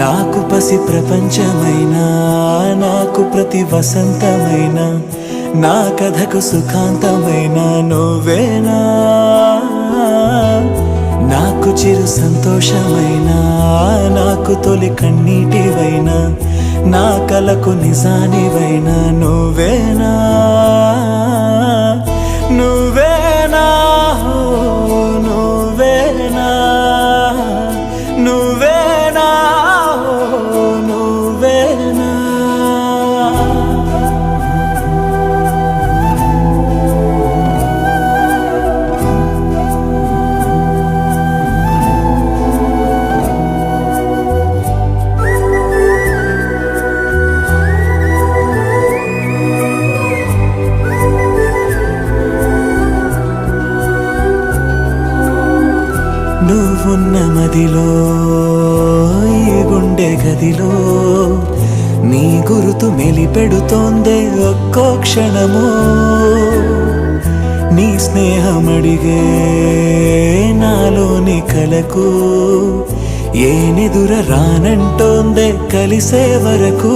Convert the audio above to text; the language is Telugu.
నాకు పసి ప్రపంచమైనా నాకు ప్రతి వసంతమైన నా కథకు సుఖాంతమైన నువ్వేనా నాకు చిరు సంతోషమైనా నాకు తొలి కన్నీటివైనా నా కలకు నిజానివైనా నువ్వేనా నువ్వేనా నువ్వేనా నువ్వేనా నువ్వేనా నువ్వున్న మదిలో ఈ గుండె గదిలో నీ గురుతు మెలిపెడుతోందే ఒక్కో క్షణము నీ స్నేహమడిగే నాలోని కలకు ఏనెదుర రానంటోందే కలిసే వరకు